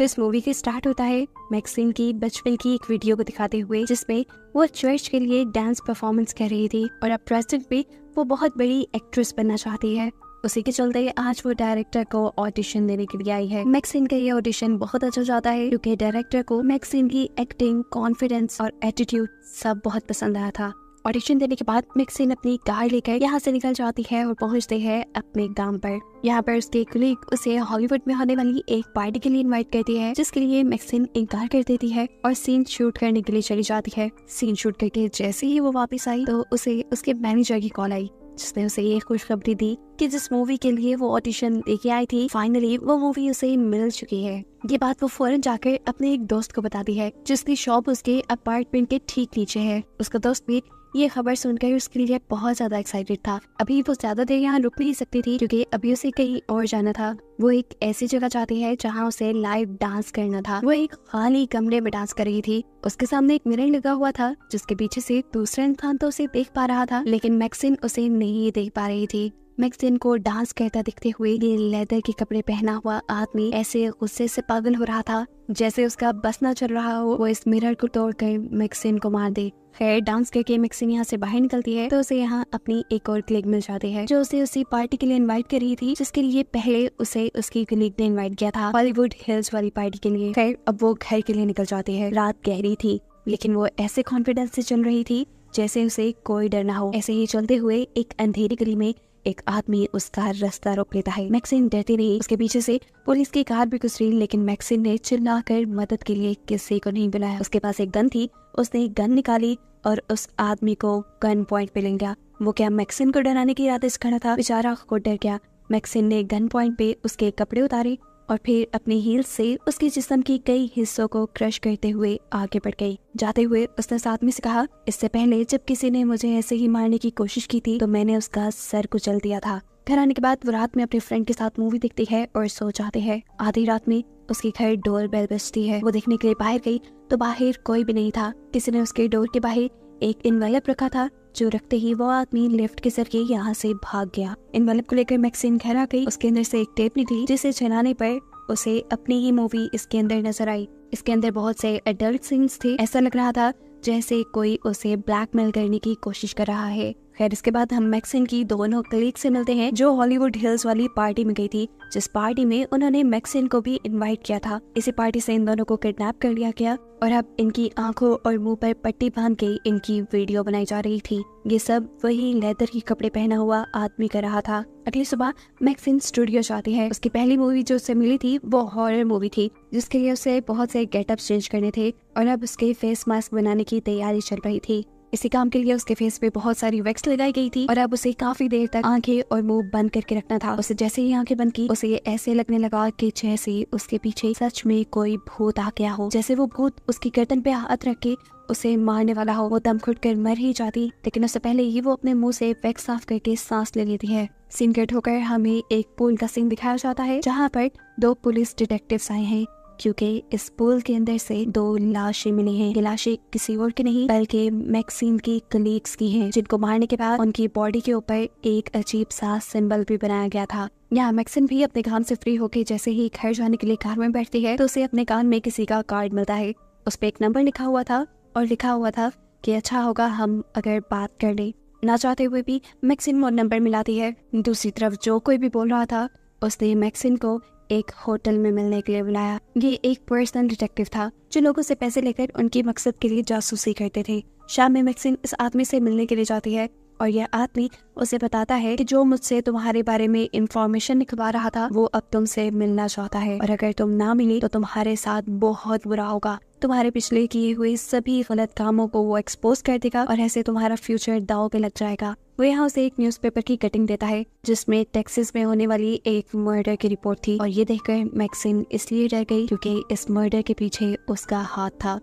तो इस मूवी के स्टार्ट होता है मैक्सिन की बचपन की एक वीडियो को दिखाते हुए, जिसमें वो चर्च के लिए डांस परफॉर्मेंस कर रही थी और अब प्रेजेंट में वो बहुत बड़ी एक्ट्रेस बनना चाहती है। उसी के चलते आज वो डायरेक्टर को ऑडिशन देने के लिए आई है। मैक्सिन का ये ऑडिशन बहुत अच्छा जाता है क्योंकि डायरेक्टर को मैक्सिन की एक्टिंग, कॉन्फिडेंस और एटीट्यूड सब बहुत पसंद आया था। ऑडिशन देने के बाद मैक्सिन अपनी कार लेकर यहाँ से निकल जाती है और पहुँचते हैं अपने गांव पर। यहाँ पर उसके कलीग उसे हॉलीवुड में होने वाली एक पार्टी के लिए इनवाइट करती है, जिसके लिए मैक्सिन इनकार कर देती है और सीन शूट करने के लिए चली जाती है। सीन शूट करके जैसे ही वो वापस आई तो उसे उसके मैनेजर की कॉल आई, जिसने उसे ये खुशखबरी दी कि जिस मूवी के लिए वो ऑडिशन देके आई थी, फाइनली वो मूवी उसे मिल चुकी है। ये बात वो फौरन जाकर अपने एक दोस्त को बताती है, जिसकी शॉप उसके अपार्टमेंट के ठीक नीचे है। उसका दोस्त भी ये खबर सुनकर उसके लिए बहुत ज्यादा एक्साइटेड था। अभी वो ज्यादा देर यहाँ रुक नहीं सकती थी क्योंकि अभी उसे कहीं और जाना था। वो एक ऐसी जगह चाहती है जहाँ उसे लाइव डांस करना था। वो एक खाली कमरे में डांस कर रही थी। उसके सामने एक मिरर लगा हुआ था, जिसके पीछे से दूसरा इंसान तो उसे देख पा रहा था, लेकिन मैक्सिन उसे नहीं देख पा रही थी। मैक्सिन को डांस करता दिखते हुए ये लेदर के कपड़े पहना हुआ आदमी ऐसे गुस्से से पागल हो रहा था जैसे उसका बस न चल रहा हो वो इस मिरर को तोड़कर मैक्सिन को मार दे। खैर, डांस करके मैक्सिन यहाँ से बाहर निकलती है तो उसे यहाँ अपनी एक और कलीग मिल जाती है, जो उसे उसी पार्टी के लिए इनवाइट कर रही थी, जिसके लिए पहले उसे उसकी कलीग ने इनवाइट किया था, हॉलीवुड हिल्स वाली पार्टी के लिए। खैर, अब वो घर के लिए निकल जाती है। रात गहरी थी, लेकिन वो ऐसे कॉन्फिडेंस से चल रही थी जैसे उसे कोई डर ना हो। ऐसे ही चलते हुए एक अंधेरी गली में एक आदमी उसका रास्ता रोक लेता है। मैक्सिन डरती नहीं, उसके पीछे से पुलिस की कार भी गुजरी, लेकिन मैक्सिन ने चिल्लाकर मदद के लिए किसी को नहीं बुलाया। उसके पास एक गन थी, उसने गन निकाली और उस आदमी को गन पॉइंट पे ले गया। वो क्या मैक्सिन को डराने की इरादे से खड़ा था? बेचारा खुद डर गया। मैक्सिन ने गन पॉइंट पे उसके कपड़े उतारे और फिर अपनी हील से उसके जिस्म की कई हिस्सों को क्रश करते हुए आगे बढ़ गई। जाते हुए उसने साथ में से कहा, इससे पहले जब किसी ने मुझे ऐसे ही मारने की कोशिश की थी तो मैंने उसका सर कुचल दिया था। घर आने के बाद वो रात में अपने फ्रेंड के साथ मूवी देखती है और सो जाते हैं। आधी रात में उसके घर डोर बेल बजती है। वो देखने के लिए बाहर गई तो बाहर कोई भी नहीं था। किसी ने उसके डोर के बाहर एक इनवेलप रखा था, जो रखते ही वो आदमी लिफ्ट के जरिए यहाँ से भाग गया। इनवेलप को लेकर मैक्सिन घर आ गई। उसके अंदर से एक टेप निकली, जिसे चलाने पर उसे अपनी ही मूवी इसके अंदर नजर आई। इसके अंदर बहुत से एडल्ट सीन्स थे। ऐसा लग रहा था जैसे कोई उसे ब्लैकमेल करने की कोशिश कर रहा है। खैर, इसके बाद हम मैक्सिन की दोनों कलीग से मिलते हैं, जो हॉलीवुड हिल्स वाली पार्टी में गई थी, जिस पार्टी में उन्होंने मैक्सिन को भी इनवाइट किया था। इसी पार्टी से इन दोनों को किडनैप कर लिया गया और अब इनकी आंखों और मुंह पर पट्टी बांध के इनकी वीडियो बनाई जा रही थी। ये सब वही लेदर के कपड़े पहना हुआ आदमी कर रहा था। अगली सुबह मैक्सिन स्टूडियो जाती है। उसकी पहली मूवी जो उसे मिली थी वो हॉरर मूवी थी, जिसके लिए उसे बहुत से गेटअप चेंज करने थे और अब उसके फेस मास्क बनाने की तैयारी चल रही थी। इसी काम के लिए उसके फेस पे बहुत सारी वैक्स लगाई गई थी और अब उसे काफी देर तक आंखें और मुंह बंद करके रखना था। उसे जैसे ही आंखें बंद की, उसे ऐसे लगने लगा कि जैसे उसके पीछे सच में कोई भूत आ गया हो, जैसे वो भूत उसकी गर्दन पे हाथ रख के उसे मारने वाला हो। वो दम घुट कर मर ही जाती, लेकिन उससे पहले ही वो अपने मुंह से वैक्स साफ करके सांस ले लेती है। सीन कट होकर हमें एक पूल का सीन दिखाया जाता है, जहाँ पर 2 पुलिस डिटेक्टिव्स आए हैं, क्योंकि इस पूल के अंदर से 2 लाशें मिली हैं। ये लाशें किसी और की नहीं बल्कि मैक्सिन की कलीग्स की हैं, जिनको मारने के बाद उनकी बॉडी के ऊपर एक अजीब सा सिंबल भी बनाया गया था। यहाँ मैक्सिन भी अपने काम से फ्री होके जैसे ही घर जाने के लिए कार में बैठती है तो उसे अपने कान में किसी का कार्ड मिलता है। उस पर एक नंबर लिखा हुआ था और लिखा हुआ था कि अच्छा होगा हम अगर बात कर ले। ना चाहते हुए भी मैक्सिन वो नंबर मिलाती है। दूसरी तरफ जो कोई भी बोल रहा था उसने मैक्सिन को एक होटल में मिलने के लिए बुलाया। ये एक पर्सनल डिटेक्टिव था जो लोगों से पैसे लेकर उनकी मकसद के लिए जासूसी करते थे। शाम में मैक्सिन इस आदमी से मिलने के लिए जाती है और यह आदमी उसे बताता है कि जो मुझसे तुम्हारे बारे में इंफॉर्मेशन निकलवा रहा था वो अब तुमसे मिलना चाहता है और अगर तुम ना मिली तो तुम्हारे साथ बहुत बुरा होगा। तुम्हारे पिछले किए हुए सभी गलत कामों को वो एक्सपोज कर देगा और ऐसे तुम्हारा फ्यूचर दांव पे लग जाएगा। वो यहाँ उसे एक न्यूज़पेपर की कटिंग देता है जिसमें टेक्सास में होने वाली एक मर्डर की रिपोर्ट थी और ये देखकर मैक्सिन इसलिए डर गई क्योंकि इस मर्डर के पीछे उसका हाथ था।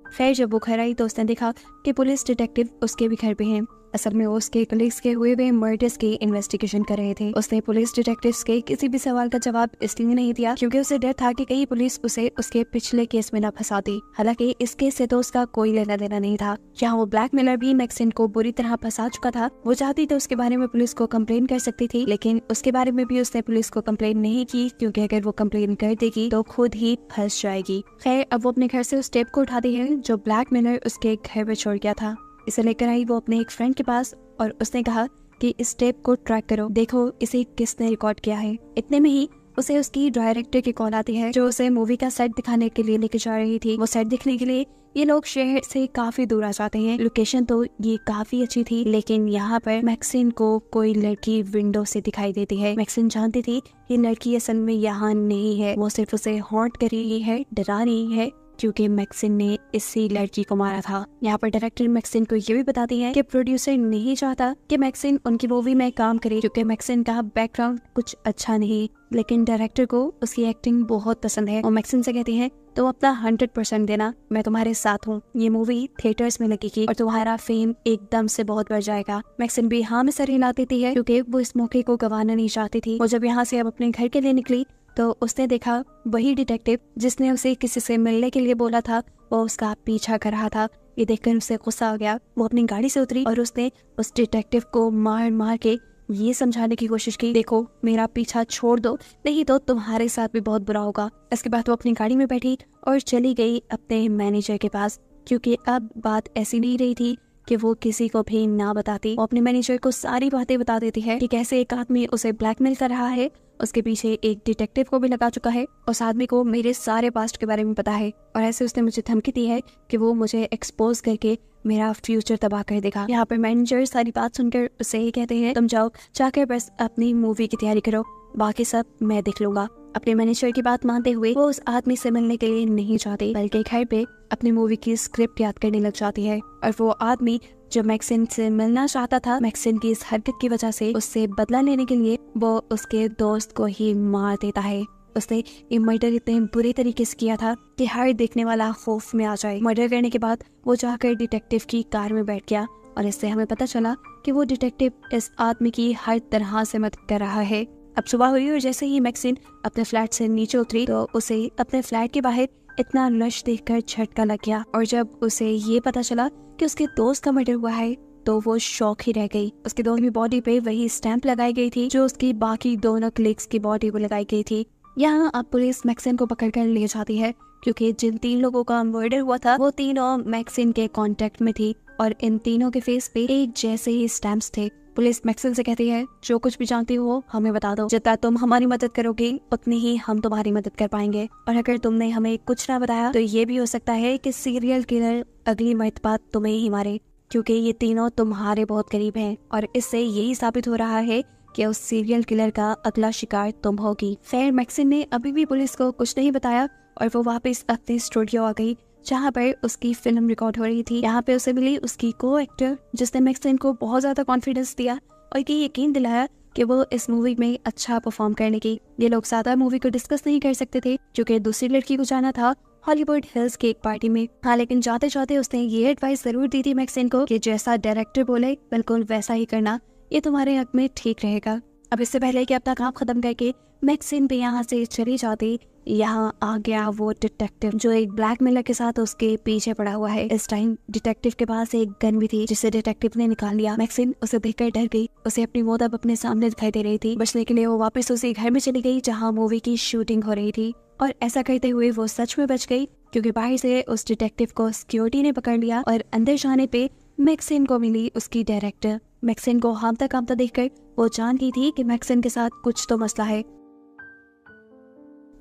खैर, जब वो घर आई तो उसने देखा कि पुलिस डिटेक्टिव उसके भी घर पे हैं। असल में वो उसके कलीग्स के हुए मर्डर्स की इन्वेस्टिगेशन कर रहे थे। उसने पुलिस डिटेक्टिव्स के किसी भी सवाल का जवाब इसलिए नहीं दिया क्योंकि उसे डर था कि कहीं पुलिस उसे उसके पिछले केस में न फंसा दी। हालांकि इस केस से तो उसका कोई लेना देना नहीं था। जहाँ वो ब्लैकमेलर भी मैक्सिन को बुरी तरह फंसा चुका था। वो चाहती तो उसके बारे में पुलिस को कंप्लेन कर सकती थी, लेकिन उसके बारे में भी उसने पुलिस को कंप्लेन नहीं की क्योंकि अगर वो कंप्लेन कर देगी तो खुद ही फंस जाएगी। खैर, अब वो अपने घर से उस टेप को उठाती है जो ब्लैकमेलर उसके घर में छोड़ गया था। इसे लेकर आई वो अपने एक फ्रेंड के पास और उसने कहा कि इस टेप को ट्रैक करो, देखो इसे किसने रिकॉर्ड किया है। इतने में ही उसे उसकी डायरेक्टर की कॉल आती है जो उसे मूवी का सेट दिखाने के लिए लेके जा रही थी। वो सेट दिखने के लिए ये लोग शहर से काफी दूर आ जाते हैं। लोकेशन तो ये काफी अच्छी थी, लेकिन यहाँ पर मैक्सिन को कोई लड़की विंडो से दिखाई देती है। मैक्सिन जानती थी ये लड़की असल में यहाँ नहीं है, वो सिर्फ उसे हॉन्ट कर रही है, डरा रही है क्योंकि मैक्सिन ने इसी लड़की को मारा था। यहाँ पर डायरेक्टर मैक्सिन को ये भी बताती है कि प्रोड्यूसर नहीं चाहता कि मैक्सिन उनकी मूवी में काम करे क्योंकि मैक्सिन का बैकग्राउंड कुछ अच्छा नहीं, लेकिन डायरेक्टर को उसकी एक्टिंग बहुत पसंद है। और मैक्सिन से कहती है तो अपना 100% देना, मैं तुम्हारे साथ हूँ। ये मूवी थिएटर्स में लगेगी और तुम्हारा फेम एकदम से बहुत बढ़ जाएगा। मैक्सिन भी हाँ में सर हिला देती है क्योंकि वो इस मौके को गंवाना नहीं चाहती थी। वो जब यहाँ से अब अपने घर के लिए निकली तो उसने देखा वही डिटेक्टिव जिसने उसे किसी से मिलने के लिए बोला था वो उसका पीछा कर रहा था। ये देखकर उसे गुस्सा आ गया। वो अपनी गाड़ी से उतरी और उसने उस डिटेक्टिव को मार मार के ये समझाने की कोशिश की, देखो मेरा पीछा छोड़ दो नहीं तो तुम्हारे साथ भी बहुत बुरा होगा। इसके बाद वो अपनी गाड़ी में बैठी और चली गई अपने मैनेजर के पास क्योंकि अब बात ऐसी नहीं रही थी कि वो किसी को भी ना बताती। वो अपने मैनेजर को सारी बातें बता देती है कि कैसे एक आदमी उसे ब्लैकमेल कर रहा है, उसके पीछे एक डिटेक्टिव को भी लगा चुका है, उस आदमी को मेरे सारे पास्ट के बारे में पता है और ऐसे उसने मुझे धमकी दी है कि वो मुझे एक्सपोज करके मेरा फ्यूचर तबाह कर देगा। यहाँ पर मैनेजर सारी बात सुनकर उसे ही कहते हैं तुम जाओ, जाकर बस अपनी मूवी की तैयारी करो, बाकी सब मैं देख लूंगा। अपने मैनेजर की बात मानते हुए वो उस आदमी से मिलने के लिए नहीं चाहती बल्कि घर पे अपनी मूवी की स्क्रिप्ट याद करने लग जाती है। और वो आदमी जो मैक्सिन से मिलना चाहता था, मैक्सिन की इस हरकत की वजह से उससे बदला लेने के लिए वो उसके दोस्त को ही मार देता है। उसने ये मर्डर इतने बुरे तरीके से किया था कि हर देखने वाला खौफ में आ जाए। मर्डर करने के बाद वो जाकर डिटेक्टिव की कार में बैठ गया और इससे हमें पता चला कि वो डिटेक्टिव इस आदमी की हर तरह से मदद कर रहा है। अब सुबह हुई और जैसे ही मैक्सिन अपने फ्लैट से नीचे उतरी तो उसे अपने फ्लैट के बाहर इतना रश देखकर झटका लग गया और जब उसे ये पता चला कि उसके दोस्त का मर्डर हुआ है तो वो शॉक ही रह गई। उसके दोस्त की बॉडी पे वही स्टैंप लगाई गई थी जो उसकी बाकी दोनों कलीग्स की बॉडी पे लगाई गई थी। यहाँ अब पुलिस मैक्सिन को पकड़कर ले जाती है क्योंकि जिन 3 लोगों का मर्डर हुआ था वो तीनों मैक्सिन के कांटेक्ट में थी और इन तीनों के फेस पे एक जैसे ही स्टैम्प्स थे। पुलिस मैक्सिन से कहती है जो कुछ भी जानती हो हमें बता दो, जितना तुम हमारी मदद करोगे उतनी ही हम तुम्हारी मदद कर पाएंगे और अगर तुमने हमें कुछ ना बताया तो ये भी हो सकता है कि सीरियल किलर अगली मर्तबा तुम्हें ही मारे क्योंकि ये तीनों तुम्हारे बहुत करीब हैं और इससे यही साबित हो रहा है कि उस सीरियल किलर का अगला शिकार तुम होगी। खैर, मैक्सिन ने अभी भी पुलिस को कुछ नहीं बताया और वो वापस अपने स्टूडियो आ गई जहाँ पर उसकी फिल्म रिकॉर्ड हो रही थी। यहाँ पे उसे मिली उसकी को एक्टर जिसने मैक्सिन को बहुत ज्यादा कॉन्फिडेंस दिया और ये यकीन दिलाया कि वो इस मूवी में अच्छा परफॉर्म करने की। ये लोग ज्यादा मूवी को डिस्कस नहीं कर सकते थे क्योंकि दूसरी लड़की को जाना था हॉलीवुड हिल्स की एक पार्टी में। हाँ, लेकिन जाते जाते उसने ये एडवाइस जरूर दी थी मैक्सिन को कि जैसा डायरेक्टर बोले बिल्कुल वैसा ही करना, ये तुम्हारे हक में ठीक रहेगा। अब इससे पहले कि अपना काम खत्म करके मैक्सिन भी यहाँ से चली जाती, यहाँ आ गया वो डिटेक्टिव जो एक ब्लैकमेलर के साथ उसके पीछे पड़ा हुआ है। इस टाइम डिटेक्टिव के पास एक गन भी थी जिसे डिटेक्टिव ने निकाल लिया। मैक्सिन उसे देखकर डर गई, उसे अपनी मौत अब अपने सामने दिखाई दे रही थी। बचने के लिए वो वापस उसी घर में चली गई जहाँ मूवी की शूटिंग हो रही थी और ऐसा करते हुए वो सच में बच गई क्योंकि बाहर से उस डिटेक्टिव को सिक्योरिटी ने पकड़ लिया और अंदर जाने पे मैक्सिन को मिली उसकी डायरेक्टर। मैक्सिन को हामता कामता देखकर वो जान गई थी कि मैक्सिन के साथ कुछ तो मसला है।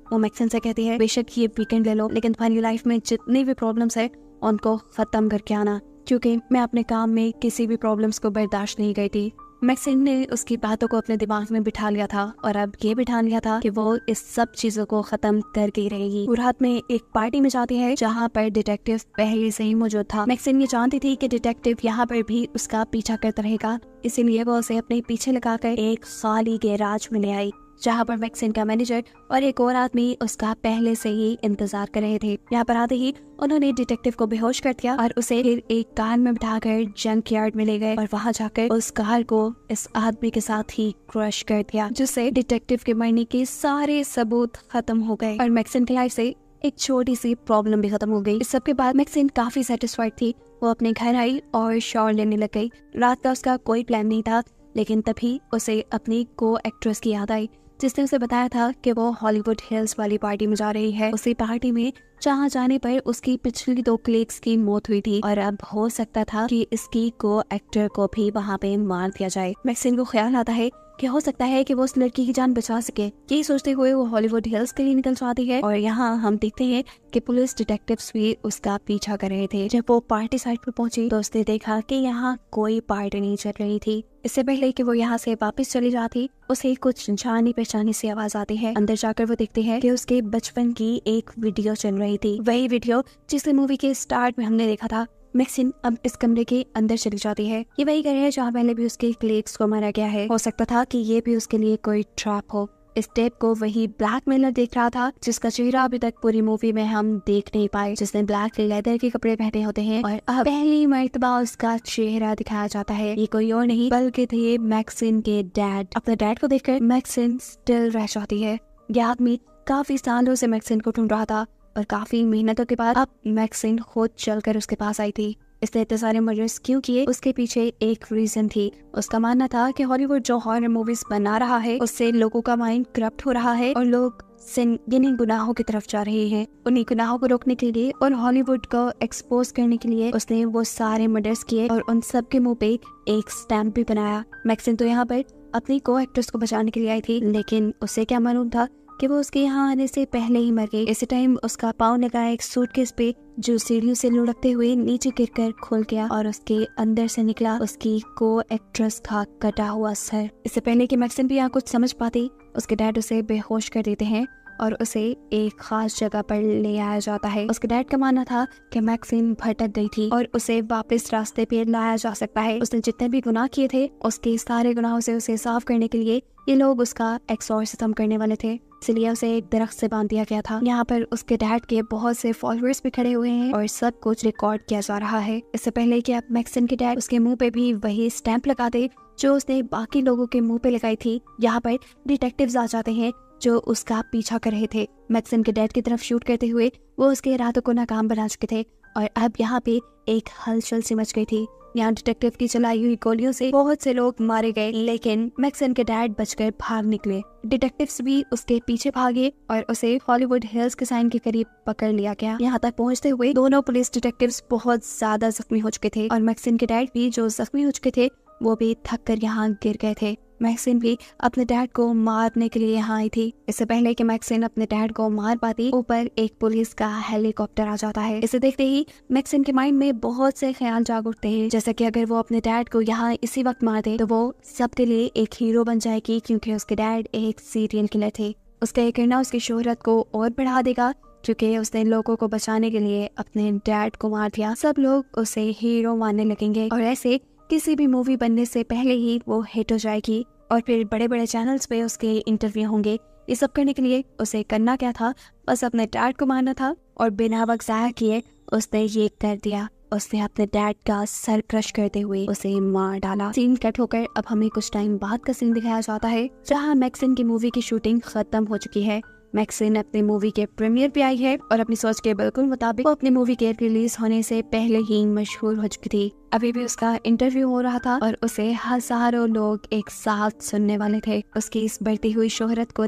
वो मैक्सिन से कहती है बेशक ये वीकेंड ले लो लेकिन तुम्हारी लाइफ में जितनी भी प्रॉब्लम्स है उनको खत्म करके आना क्योंकि मैं अपने काम में किसी भी प्रॉब्लम्स को बर्दाश्त नहीं गई थी। मैक्सिन ने उसकी बातों को अपने दिमाग में बिठा लिया था और अब ये बिठा लिया था कि वो इस सब चीजों को खत्म करके रहेगी। वो रात में एक पार्टी में जाती है जहाँ पर डिटेक्टिव पहले से ही मौजूद था। मैक्सिन ये जानती थी कि डिटेक्टिव यहाँ पर भी उसका पीछा करता रहेगा, इसीलिए वो उसे अपने पीछे लगाकर एक खाली गैराज में ले आई जहाँ पर मैक्सिन का मैनेजर और एक और आदमी उसका पहले से ही इंतजार कर रहे थे। यहाँ पर आते ही उन्होंने डिटेक्टिव को बेहोश कर दिया और उसे फिर एक कार में बिठाकर जंक यार्ड में ले गए और वहाँ जाकर उस कार को इस आदमी के साथ ही क्रश कर दिया, जिससे डिटेक्टिव के मरने के सारे सबूत खत्म हो गए और मैक्सिन की लाइफ से एक छोटी सी प्रॉब्लम भी खत्म हो गई। इस सब के बाद मैक्सिन काफी सेटिस्फाइड थी। वो अपने घर आई और शॉवर लेने लग गई। रात का उसका कोई प्लान नहीं था, लेकिन तभी उसे अपनी को एक्ट्रेस की याद आई जिसने उसे बताया था कि वो हॉलीवुड हिल्स वाली पार्टी में जा रही है। उसी पार्टी में जहाँ जाने पर उसकी पिछली 2 कलीग्स की मौत हुई थी और अब हो सकता था कि इसकी को एक्टर को भी वहाँ पे मार दिया जाए। मैक्सिन को ख्याल आता है कि हो सकता है कि वो उस लड़की की जान बचा सके। यही सोचते हुए वो हॉलीवुड हिल्स के लिए निकल जाती है और यहाँ हम देखते हैं कि पुलिस डिटेक्टिव्स भी उसका पीछा कर रहे थे। जब वो पार्टी साइट पर पहुंची तो उसने देखा कि यहाँ कोई पार्टी नहीं चल रही थी। इससे पहले कि वो यहाँ से वापस चली जाती, उसे कुछ जानी पहचानी सी आवाज आती है। अंदर जाकर वो देखते हैं कि उसके बचपन की एक वीडियो चल रही थी, वही वीडियो जिसे मूवी के स्टार्ट में हमने देखा था। मैक्सिन अब इस कमरे के अंदर चली जाती है। ये वही घर है जहाँ पहले भी उसके कलीग्स को मारा गया है। हो सकता था कि ये भी उसके लिए कोई ट्रैप हो। इस टेप को वही ब्लैकमेलर देख रहा था जिसका चेहरा अभी तक पूरी मूवी में हम देख नहीं पाए, जिसने ब्लैक लेदर के कपड़े पहने होते हैं और अब पहली मर्तबा उसका चेहरा दिखाया जाता है। ये कोई और नहीं बल्कि थे मैक्सिन के डैड। अपने डैड को देखकर मैक्सिन स्टिल रह जाती है। यह आदमी काफी सालों से मैक्सिन को ढूंढ रहा था और काफी मेहनतों के बाद अब मैक्सिन खुद चलकर उसके पास आई थी। इसने इतने सारे मर्डर्स क्यों किए, उसके पीछे एक रीजन थी। उसका मानना था कि हॉलीवुड जो हॉरर मूवीज बना रहा है उससे लोगों का माइंड करप्ट हो रहा है और लोग जिन्हीं गुनाहों की तरफ जा रहे हैं। उन्हीं गुनाहों को रोकने के लिए और हॉलीवुड को एक्सपोज करने के लिए उसने वो सारे मर्डर्स किए और उन सब के मुंह पे एक स्टैम्प भी बनाया। मैक्सिन तो यहाँ पर अपनी को एक्ट्रेस को बचाने के लिए आई थी, लेकिन उसे क्या मालूम था कि वो उसके यहाँ आने से पहले ही मर गई। इसी टाइम उसका पाँव लगा एक सूटकेस पे जो सीढ़ियों से लुढ़कते हुए नीचे गिरकर खुल गया और उसके अंदर से निकला उसकी को एक्ट्रेस का कटा हुआ सर। इससे पहले कि मैक्सिन भी यहाँ कुछ समझ पाती, उसके डैड उसे बेहोश कर देते हैं और उसे एक खास जगह पर ले आया जाता है। उसके डैड का मानना था कि मैक्सिन भटक गई थी और उसे वापस रास्ते पे लाया जा सकता है। उसने जितने भी गुनाह किए थे उसके सारे गुनाहों से उसे साफ करने के लिए ये लोग उसका एक्सॉर्सिज्म करने वाले थे, इसलिए उसे एक दरख्त से बांध दिया गया था। यहाँ पर उसके डैड के बहुत से फॉलोअर्स भी खड़े हुए हैं और सब कुछ रिकॉर्ड किया जा रहा है। इससे पहले कि अब मैक्सिन के डैड उसके मुंह पे भी वही स्टैंप लगा दे जो उसने बाकी लोगों के मुंह पे लगाई थी, यहाँ पर डिटेक्टिव्स आ जाते हैं जो उसका पीछा कर रहे थे। मैक्सिन के डैड की तरफ शूट करते हुए वो उसके इरादों को नाकाम बना चुके थे और अब यहाँ पे एक हलचल सी मच गई थी। यहाँ डिटेक्टिव की चलाई हुई गोलियों से बहुत से लोग मारे गए, लेकिन मैक्सिन के डैड बचकर भाग निकले। डिटेक्टिव्स भी उसके पीछे भागे और उसे हॉलीवुड हिल्स के साइन के करीब पकड़ लिया गया। यहाँ तक पहुँचते हुए दोनों पुलिस डिटेक्टिव्स बहुत ज्यादा जख्मी हो चुके थे और मैक्सिन के डैड भी जो जख्मी हो चुके थे वो भी थक कर यहाँ गिर गए थे। मैक्सिन भी अपने डैड को मारने के लिए यहाँ आई थी। इससे पहले कि मैक्सिन अपने डैड को मार पाती, ऊपर एक पुलिस का हेलीकॉप्टर आ जाता है। इसे देखते ही मैक्सिन के माइंड में बहुत से ख्याल जाग उठते हैं, जैसे कि अगर वो अपने डैड को यहाँ इसी वक्त मार दे तो वो सबके लिए एक हीरो बन जाएगी, क्योंकि उसके डैड एक सीरियल किलर थे। उसका ये करना उसकी शोहरत को और बढ़ा देगा, क्योंकि उसने लोगों को बचाने के लिए अपने डैड को मार दिया। सब लोग उसे हीरो मानने लगेंगे और ऐसे किसी भी मूवी बनने से पहले ही वो हिट हो जाएगी और फिर बड़े बड़े चैनल्स पे उसके इंटरव्यू होंगे। ये सब करने के लिए उसे करना क्या था, बस अपने डैड को मारना था और बिना वक्त ज़ाया किए उसने ये कर दिया। उसने अपने डैड का सर क्रश करते हुए उसे मार डाला। सीन कट होकर अब हमें कुछ टाइम बाद का सीन दिखाया जाता है जहाँ मैक्सिन की मूवी की शूटिंग खत्म हो चुकी है। मैक्सिन अपनी मूवी के प्रीमियर पे आई है और अपनी सोच के बिल्कुल मुताबिक वो अपनी मूवी के रिलीज होने से पहले ही मशहूर हो चुकी थी। अभी भी उसका इंटरव्यू हो रहा था और उसे हजारों लोग एक साथ सुनने वाले थे। उसकी इस बढ़ती हुई शोहरत को